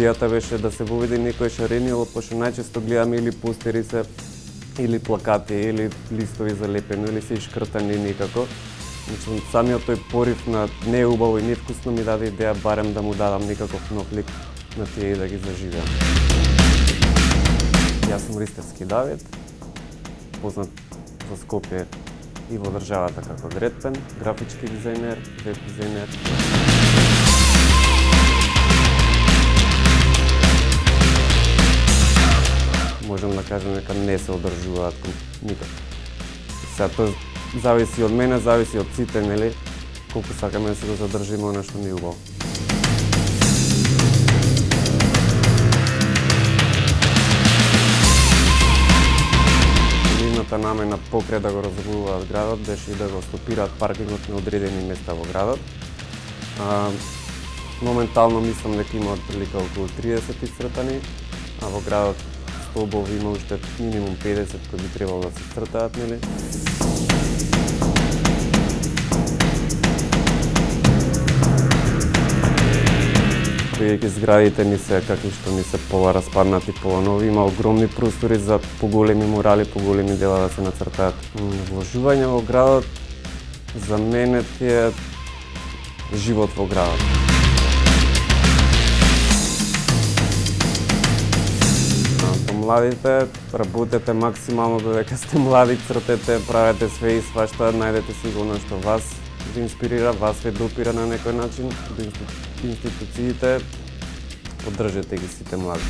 идејата беше да се воведе некој шаренило, пошто најчесто гледаме или постери се, или плакати, или листови за лепено, или се ишкртани никако. Значи, самиот тој порив на неубаво и невкусно ми даде идеја барем да му дадам некаков нов лик на тие и да ги заживеам. Јас сум Ристевски Давид, познат во Скопје и во државата како Дредпен, графички дизајнер, веб дизајнер. Можам да кажем дека не се одржуваат никако. Сега тоа зависи од мене, зависи од сите, нели, колку сакаме да се го задржиме она што ни е убаво. Главната намена покрај да го разгубуваат градот беше и да го стопираат паркингот на одредени места во градот. Моментално мислам дека има отприлика околу 30 исцртани, а во градот столбови има уште минимум 50 кои би требало да се цртаат, нели? Бидејќи зградите ни се какви што ни се пола распаднати, пола нови, има огромни простори за поголеми мурали, поголеми дела да се нацртаат. Вложување во градот за мене е живот во градот. Младите, работете максимално додека сте млади, цртете, правете све и свашта, најдете сигурно што вас ви инспирира, вас ве допира на некој начин, до институциите, поддржете ги сите млади.